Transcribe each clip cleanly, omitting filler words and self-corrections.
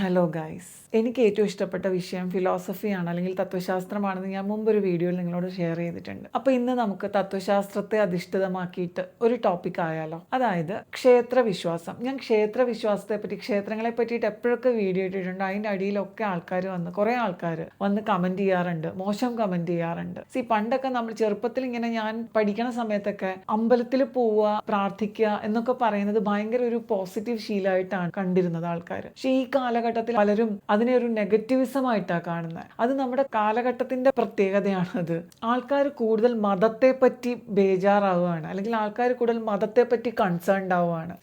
Hello guys, എനിക്ക് ഏറ്റവും ഇഷ്ടപ്പെട്ട വിഷയം ഫിലോസഫിയാണ് അല്ലെങ്കിൽ തത്വശാസ്ത്രമാണെന്ന് ഞാൻ മുമ്പൊരു വീഡിയോയിൽ നിങ്ങളോട് ഷെയർ ചെയ്തിട്ടുണ്ട്. അപ്പോൾ ഇന്ന് നമുക്ക് തത്വശാസ്ത്രത്തെ അധിഷ്ഠിതമാക്കിയിട്ട് ഒരു ടോപ്പിക് ആയാലോ, അതായത് ക്ഷേത്രവിശ്വാസം. ഞാൻ ക്ഷേത്രവിശ്വാസത്തെ പറ്റി, ക്ഷേത്രങ്ങളെ പറ്റിയിട്ട് എപ്പോഴൊക്കെ വീഡിയോ ഇട്ടിട്ടുണ്ട് അതിൻ്റെ അടിയിലൊക്കെ കുറേ ആൾക്കാർ വന്ന് കമൻറ്റ് ചെയ്യാറുണ്ട്, മോശം കമൻറ്റ് ചെയ്യാറുണ്ട്. പണ്ടൊക്കെ നമ്മൾ ചെറുപ്പത്തിൽ ഇങ്ങനെ ഞാൻ പഠിക്കണ സമയത്തൊക്കെ അമ്പലത്തിൽ പോവുക, പ്രാർത്ഥിക്കുക എന്നൊക്കെ പറയുന്നത് ഭയങ്കര ഒരു പോസിറ്റീവ് ശീലമായിട്ടാണ് കണ്ടിരുന്നത് ആൾക്കാർ. പക്ഷേ ഈ കാലഘട്ടത്തിൽ പലരും അതിനെ ഒരു നെഗറ്റിവിസമായിട്ടാണ് കാണുന്നത്. അത് നമ്മുടെ കാലഘട്ടത്തിന്റെ പ്രത്യേകതയാണത്. ആൾക്കാർ കൂടുതൽ മതത്തെ പറ്റി ബേജാറാവുകയാണ്, അല്ലെങ്കിൽ ആൾക്കാർ കൂടുതൽ മതത്തെ പറ്റി കൺസേൺഡ് ആവുകയാണ്.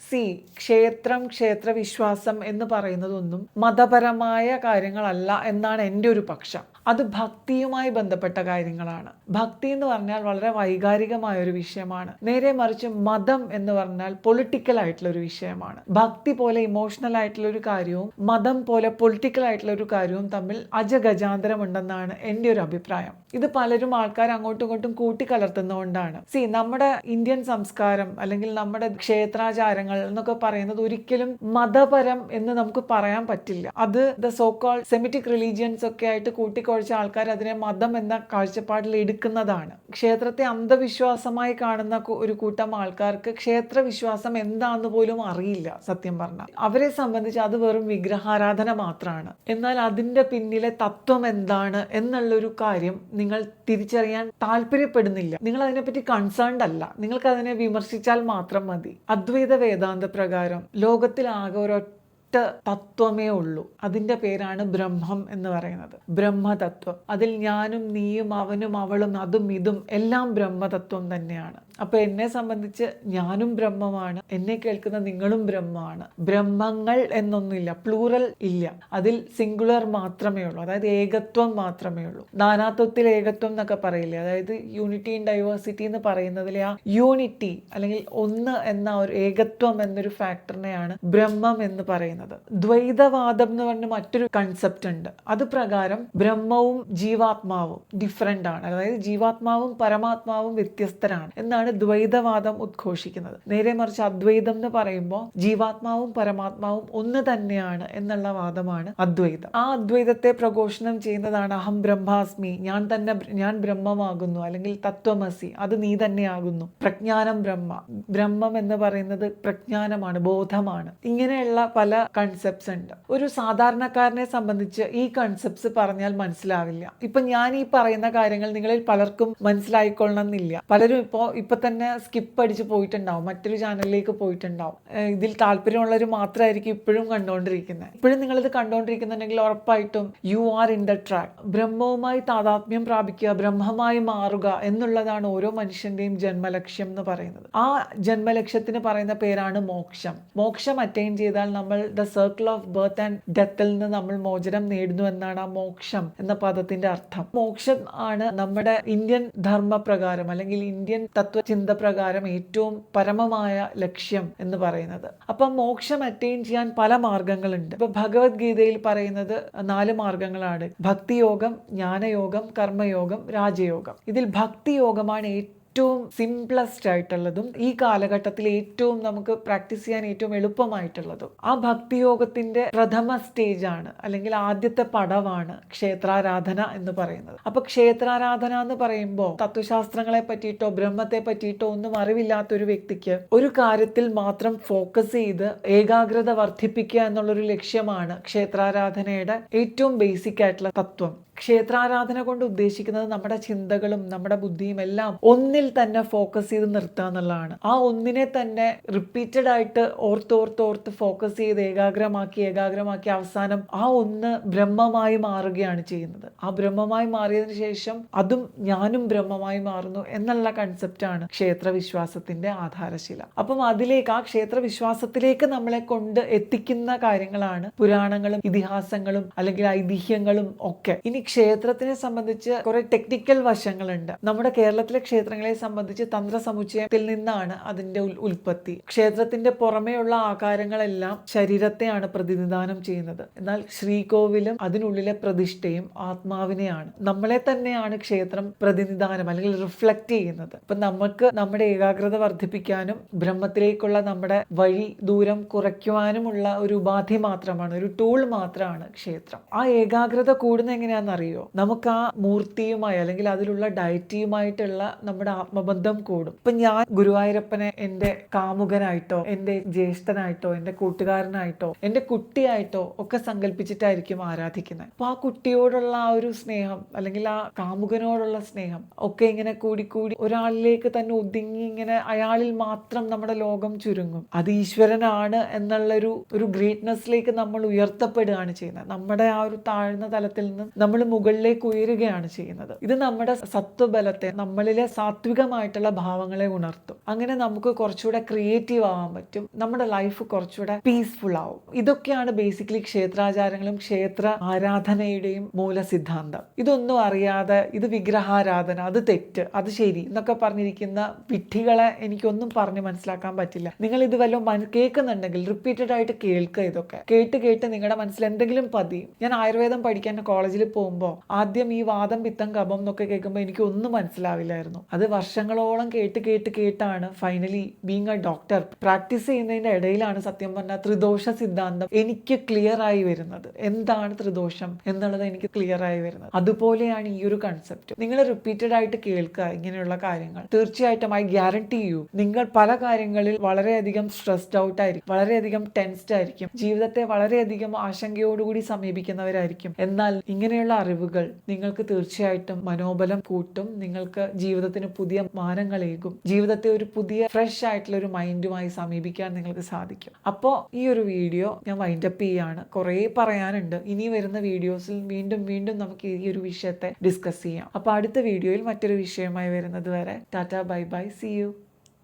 ക്ഷേത്രവിശ്വാസം എന്ന് പറയുന്നതൊന്നും മതപരമായ കാര്യങ്ങളല്ല എന്നാണ് എൻ്റെ ഒരു പക്ഷം. അത് ഭക്തിയുമായി ബന്ധപ്പെട്ട കാര്യങ്ങളാണ്. ഭക്തി എന്ന് പറഞ്ഞാൽ വളരെ വൈകാരികമായ ഒരു വിഷയമാണ്. നേരെ മറിച്ച് മതം എന്ന് പറഞ്ഞാൽ പൊളിറ്റിക്കൽ ആയിട്ടുള്ള ഒരു വിഷയമാണ്. ഭക്തി പോലെ ഇമോഷണൽ ആയിട്ടുള്ള ഒരു കാര്യവും മതം പോലെ പൊളിറ്റിക്കൽ ആയിട്ടുള്ള ഒരു കാര്യവും തമ്മിൽ അജഗജാന്തരമുണ്ടെന്നാണ് എൻ്റെ ഒരു അഭിപ്രായം. ഇത് പലരും ആൾക്കാർ അങ്ങോട്ടും ഇങ്ങോട്ടും കൂട്ടിക്കലർത്തുന്നതുകൊണ്ടാണ്. നമ്മുടെ ഇന്ത്യൻ സംസ്കാരം അല്ലെങ്കിൽ നമ്മുടെ ക്ഷേത്രാചാരങ്ങൾ എന്നൊക്കെ പറയുന്നത് ഒരിക്കലും മതപരം എന്ന് നമുക്ക് പറയാൻ പറ്റില്ല. അത് the so called Semitic religions ഒക്കെ ആയിട്ട് കൂട്ടിക്കൊഴിച്ച ആൾക്കാർ അതിനെ മതം എന്ന കാഴ്ചപ്പാടിൽ എടുക്കുന്നതാണ്. ക്ഷേത്രത്തെ അന്ധവിശ്വാസമായി കാണുന്ന ഒരു കൂട്ടം ആൾക്കാർക്ക് ക്ഷേത്രവിശ്വാസം എന്താന്ന് പോലും അറിയില്ല. സത്യം പറഞ്ഞാൽ അവരെ സംബന്ധിച്ച് അത് വെറും വിഗ്രഹാരാധന മാത്രമാണ്. എന്നാൽ അതിന്റെ പിന്നിലെ തത്വം എന്താണ് എന്നുള്ളൊരു കാര്യം നിങ്ങൾ തിരിച്ചറിയാൻ താല്പര്യപ്പെടുന്നില്ല. നിങ്ങൾ അതിനെപ്പറ്റി കൺസേൺഡ് അല്ല. നിങ്ങൾക്ക് അതിനെ വിമർശിച്ചാൽ മാത്രം മതി. അദ്വൈത വേദാന്ത പ്രകാരം ലോകത്തിൽ ആകെ ഒരൊറ്റ തത്വമേ ഉള്ളൂ. അതിന്റെ പേരാണ് ബ്രഹ്മം എന്ന് പറയുന്നത്. ബ്രഹ്മതത്വം. അതിൽ ഞാനും നീയും അവനും അവളും അതും ഇതും എല്ലാം ബ്രഹ്മതത്വം തന്നെയാണ്. അപ്പൊ എന്നെ സംബന്ധിച്ച് ഞാനും ബ്രഹ്മമാണ്, എന്നെ കേൾക്കുന്ന നിങ്ങളും ബ്രഹ്മമാണ്. ബ്രഹ്മങ്ങൾ എന്നൊന്നുമില്ല, പ്ലൂറൽ ഇല്ല. അതിൽ സിംഗുലർ മാത്രമേ ഉള്ളൂ, അതായത് ഏകത്വം മാത്രമേ ഉള്ളൂ. നാനാത്വത്തിൽ ഏകത്വം എന്നൊക്കെ പറയില്ലേ, അതായത് യൂണിറ്റി ഇൻ ഡൈവേഴ്സിറ്റി എന്ന് പറയുന്നതിലെ ആ യൂണിറ്റി അല്ലെങ്കിൽ ഒന്ന് എന്ന ഒരു ഏകത്വം എന്നൊരു ഫാക്ടറിനെയാണ് ബ്രഹ്മം എന്ന് പറയുന്നത്. ദ്വൈതവാദം എന്ന് പറഞ്ഞ മറ്റൊരു കൺസെപ്റ്റ് ഉണ്ട്. അത് പ്രകാരം ബ്രഹ്മവും ജീവാത്മാവും ഡിഫറെന്റ് ആണ്, അതായത് ജീവാത്മാവും പരമാത്മാവും വ്യത്യസ്തരാണ് എന്നാണ് ദ്വൈതവാദം ഉദ്ഘോഷിക്കുന്നത്. നേരെ മറിച്ച് അദ്വൈതം എന്ന് പറയുമ്പോൾ ജീവാത്മാവും പരമാത്മാവും ഒന്ന് തന്നെയാണ് എന്നുള്ള വാദമാണ് അദ്വൈതം. ആ അദ്വൈതത്തെ പ്രഘോഷണം ചെയ്യുന്നതാണ് അഹം ബ്രഹ്മാസ്മി, ഞാൻ ബ്രഹ്മമാകുന്നു, അല്ലെങ്കിൽ തത്വമസി, അത് നീ തന്നെയാകുന്നു, പ്രജ്ഞാനം ബ്രഹ്മം എന്ന് പറയുന്നത് പ്രജ്ഞാനമാണ്, ബോധമാണ്. ഇങ്ങനെയുള്ള പല കൺസെപ്റ്റ്സ് ഉണ്ട്. ഒരു സാധാരണക്കാരനെ സംബന്ധിച്ച് ഈ കൺസെപ്റ്റ്സ് പറഞ്ഞാൽ മനസ്സിലാവില്ല. ഇപ്പൊ ഞാൻ ഈ പറയുന്ന കാര്യങ്ങൾ നിങ്ങളിൽ പലർക്കും മനസ്സിലായിക്കൊള്ളണം എന്നില്ല. പലരും ഇപ്പൊ തന്നെ സ്കിപ്പ് അടിച്ച് പോയിട്ടുണ്ടാവും, മറ്റൊരു ചാനലിലേക്ക് പോയിട്ടുണ്ടാവും. ഇതിൽ താല്പര്യമുള്ളവർ മാത്രമായിരിക്കും ഇപ്പോഴും കണ്ടുകൊണ്ടിരിക്കുന്നത്. ഇപ്പോഴും നിങ്ങളിത് കണ്ടുകൊണ്ടിരിക്കുന്നുണ്ടെങ്കിൽ ഉറപ്പായിട്ടും you are in the track. ബ്രഹ്മവുമായി താതാത്മ്യം പ്രാപിക്കുക, ബ്രഹ്മമായി മാറുക എന്നുള്ളതാണ് ഓരോ മനുഷ്യന്റെയും ജന്മലക്ഷ്യം എന്ന് പറയുന്നത്. ആ ജന്മലക്ഷ്യത്തിന് പറയുന്ന പേരാണ് മോക്ഷം. മോക്ഷം അറ്റൈൻ ചെയ്താൽ നമ്മൾ the circle of birth and ഡെത്തിൽ നിന്ന് നമ്മൾ മോചനം നേടുന്നു എന്നാണ് ആ മോക്ഷം എന്ന പദത്തിന്റെ അർത്ഥം. മോക്ഷം ആണ് നമ്മുടെ ഇന്ത്യൻ ധർമ്മപ്രകാരം അല്ലെങ്കിൽ ഇന്ത്യൻ തത്വചിന്ത പ്രകാരം ഏറ്റവും പരമമായ ലക്ഷ്യം എന്ന് പറയുന്നത്. അപ്പം മോക്ഷം അറ്റൈൻ ചെയ്യാൻ പല മാർഗങ്ങളുണ്ട്. ഇപ്പൊ ഭഗവത്ഗീതയിൽ പറയുന്നത് 4 മാർഗങ്ങളാണ്: ഭക്തിയോഗം, ജ്ഞാനയോഗം, കർമ്മയോഗം, രാജയോഗം. ഇതിൽ ഭക്തിയോഗമാണ് ഏറ്റവും സിംപ്ലസ്റ്റ് ആയിട്ടുള്ളതും ഈ കാലഘട്ടത്തിൽ ഏറ്റവും നമുക്ക് പ്രാക്ടീസ് ചെയ്യാൻ ഏറ്റവും എളുപ്പമായിട്ടുള്ളതും. ആ ഭക്തിയോഗത്തിന്റെ പ്രഥമ സ്റ്റേജ് ആണ്, അല്ലെങ്കിൽ ആദ്യത്തെ പടവാണ് ക്ഷേത്രാരാധന എന്ന് പറയുന്നത്. അപ്പൊ ക്ഷേത്രാരാധന എന്ന് പറയുമ്പോൾ തത്വശാസ്ത്രങ്ങളെ പറ്റിയിട്ടോ ബ്രഹ്മത്തെ പറ്റിയിട്ടോ ഒന്നും അറിവില്ലാത്ത ഒരു വ്യക്തിക്ക് ഒരു കാര്യത്തിൽ മാത്രം ഫോക്കസ് ചെയ്ത് ഏകാഗ്രത വർദ്ധിപ്പിക്കുക എന്നുള്ളൊരു ലക്ഷ്യമാണ് ക്ഷേത്രാരാധനയുടെ ഏറ്റവും ബേസിക് ആയിട്ടുള്ള തത്വം. ക്ഷേത്രാരാധന കൊണ്ട് ഉദ്ദേശിക്കുന്നത് നമ്മുടെ ചിന്തകളും നമ്മുടെ ബുദ്ധിയും എല്ലാം ഒന്നിൽ തന്നെ ഫോക്കസ് ചെയ്ത് നിർത്തുക എന്നുള്ളതാണ്. ആ ഒന്നിനെ തന്നെ റിപ്പീറ്റഡ് ആയിട്ട് ഓർത്ത് ഫോക്കസ് ചെയ്ത് ഏകാഗ്രമാക്കി അവസാനം ആ ഒന്ന് ബ്രഹ്മമായി മാറുകയാണ് ചെയ്യുന്നത്. ആ ബ്രഹ്മമായി മാറിയതിനു ശേഷം അതും ഞാനും ബ്രഹ്മമായി മാറുന്നു എന്നുള്ള കൺസെപ്റ്റാണ് ക്ഷേത്രവിശ്വാസത്തിന്റെ ആധാരശില. അപ്പം ആ ക്ഷേത്രവിശ്വാസത്തിലേക്ക് നമ്മളെ കൊണ്ട് എത്തിക്കുന്ന കാര്യങ്ങളാണ് പുരാണങ്ങളും ഇതിഹാസങ്ങളും അല്ലെങ്കിൽ ഐതിഹ്യങ്ങളും ഒക്കെ. ഇനി ക്ഷേത്രത്തിനെ സംബന്ധിച്ച് കുറെ ടെക്നിക്കൽ വശങ്ങളുണ്ട്. നമ്മുടെ കേരളത്തിലെ ക്ഷേത്രങ്ങളെ സംബന്ധിച്ച് തന്ത്ര സമുച്ചയത്തിൽ നിന്നാണ് അതിന്റെ ഉൽപ്പത്തി. ക്ഷേത്രത്തിന്റെ പുറമേയുള്ള ആകാരങ്ങളെല്ലാം ശരീരത്തെയാണ് പ്രതിനിധാനം ചെയ്യുന്നത്. എന്നാൽ ശ്രീകോവിലും അതിനുള്ളിലെ പ്രതിഷ്ഠയും ആത്മാവിനെയാണ്. നമ്മളെ തന്നെയാണ് ക്ഷേത്രം പ്രതിനിധാനം അല്ലെങ്കിൽ റിഫ്ലക്ട് ചെയ്യുന്നത്. അപ്പൊ നമുക്ക് നമ്മുടെ ഏകാഗ്രത വർദ്ധിപ്പിക്കാനും ബ്രഹ്മത്തിലേക്കുള്ള നമ്മുടെ വഴി ദൂരം കുറയ്ക്കുവാനുമുള്ള ഒരു ഉപാധി മാത്രമാണ്, ഒരു ടൂൾ മാത്രമാണ് ക്ഷേത്രം. ആ ഏകാഗ്രത കൂടുന്ന എങ്ങനെയാണെന്നറിയോ? നമുക്ക് ആ മൂർത്തിയുമായി അല്ലെങ്കിൽ അതിലുള്ള ഡയറ്റിയുമായിട്ടുള്ള നമ്മുടെ ആത്മബന്ധം കൂടും. ഇപ്പൊ ഞാൻ ഗുരുവായൂരപ്പനെ എൻ്റെ കാമുകനായിട്ടോ എൻ്റെ ജ്യേഷ്ഠനായിട്ടോ എൻ്റെ കൂട്ടുകാരനായിട്ടോ എൻ്റെ കുട്ടിയായിട്ടോ ഒക്കെ സങ്കല്പിച്ചിട്ടായിരിക്കും ആരാധിക്കുന്നത്. അപ്പൊ ആ കുട്ടിയോടുള്ള ആ ഒരു സ്നേഹം അല്ലെങ്കിൽ ആ കാമുകനോടുള്ള സ്നേഹം ഒക്കെ ഇങ്ങനെ കൂടിക്കൂടി ഒരാളിലേക്ക് തന്നെ ഒതുങ്ങി ഇങ്ങനെ അയാളിൽ മാത്രം നമ്മുടെ ലോകം ചുരുങ്ങും. അത് ഈശ്വരനാണ് എന്നുള്ള ഒരു ഗ്രേറ്റ്നെസ്സിലേക്ക് നമ്മൾ ഉയർത്തപ്പെടുകയാണ് ചെയ്യുന്നത്. നമ്മുടെ ആ ഒരു താഴ്ന്ന തലത്തിൽ നിന്ന് നമ്മൾ മുകളിലേക്ക് ഉയരുകയാണ് ചെയ്യുന്നത്. ഇത് നമ്മുടെ സത്വബലത്തെ, നമ്മളിലെ സാത്വികമായിട്ടുള്ള ഭാവങ്ങളെ ഉണർത്തും. അങ്ങനെ നമുക്ക് കുറച്ചുകൂടെ ക്രിയേറ്റീവ് ആവാൻ പറ്റും. നമ്മുടെ ലൈഫ് കുറച്ചുകൂടെ പീസ്ഫുൾ ആവും. ഇതൊക്കെയാണ് ബേസിക്കലി ക്ഷേത്രാചാരങ്ങളും ക്ഷേത്ര ആരാധനയുടെയും മൂലസിദ്ധാന്തം. ഇതൊന്നും അറിയാതെ ഇത് വിഗ്രഹാരാധന, അത് തെറ്റ്, അത് ശരി എന്നൊക്കെ പറഞ്ഞിരിക്കുന്ന വിഡ്ഢികളെ എനിക്കൊന്നും പറഞ്ഞ് മനസ്സിലാക്കാൻ പറ്റില്ല. നിങ്ങൾ ഇത് വല്ലതും കേൾക്കുന്നുണ്ടെങ്കിൽ റിപ്പീറ്റഡ് ആയിട്ട് കേൾക്കുക. ഇതൊക്കെ കേട്ട് നിങ്ങളുടെ മനസ്സിൽ എന്തെങ്കിലും പതിയും. ഞാൻ ആയുർവേദം പഠിക്കാൻ കോളേജിൽ പോകുമ്പോൾ ആദ്യം ഈ വാദം പിത്തം കഫം എന്നൊക്കെ കേൾക്കുമ്പോൾ എനിക്ക് ഒന്നും മനസ്സിലാവില്ലായിരുന്നു. അത് വർഷങ്ങളോളം കേട്ടാണ് finally being A doctor practice ചെയ്യുന്നതിന്റെ ഇടയിലാണ് സത്യം പറഞ്ഞാൽ ത്രിദോഷ സിദ്ധാന്തം എനിക്ക് ക്ലിയർ ആയി വരുന്നത്. എന്താണ് ത്രിദോഷം എന്നുള്ളത് എനിക്ക് ക്ലിയർ ആയി വരുന്നത്. അതുപോലെയാണ് ഈ ഒരു കൺസെപ്റ്റ്. നിങ്ങൾ റിപ്പീറ്റഡ് ആയിട്ട് കേൾക്കുക ഇങ്ങനെയുള്ള കാര്യങ്ങൾ. തീർച്ചയായിട്ടും ഐ ഗ്യാരണ്ടി യു, നിങ്ങൾ പല കാര്യങ്ങളിൽ വളരെയധികം സ്ട്രെസ്ഡ് ഔട്ട് ആയിരിക്കും, വളരെയധികം ടെൻസ്ഡ് ആയിരിക്കും, ജീവിതത്തെ വളരെയധികം ആശങ്കയോടുകൂടി സമീപിക്കുന്നവരായിരിക്കും. എന്നാൽ ഇങ്ങനെയുള്ള അറിവുകൾ നിങ്ങൾക്ക് തീർച്ചയായിട്ടും മനോബലം കൂട്ടും. നിങ്ങൾക്ക് ജീവിതത്തിന് പുതിയ മാനങ്ങളേകും. ജീവിതത്തെ ഒരു പുതിയ ഫ്രഷ് ആയിട്ടുള്ള ഒരു മൈൻഡുമായി സമീപിക്കാൻ നിങ്ങൾക്ക് സാധിക്കും. അപ്പോൾ ഈ ഒരു വീഡിയോ ഞാൻ വൈൻഡപ്പ് ചെയ്യാണ്. കുറേ പറയാനുണ്ട്. ഇനി വരുന്ന വീഡിയോസിൽ വീണ്ടും നമുക്ക് ഈ ഒരു വിഷയത്തെ ഡിസ്കസ് ചെയ്യാം. അപ്പോൾ അടുത്ത വീഡിയോയിൽ മറ്റൊരു വിഷയമായി വരുന്നത് വരെ tata, bye bye, see U.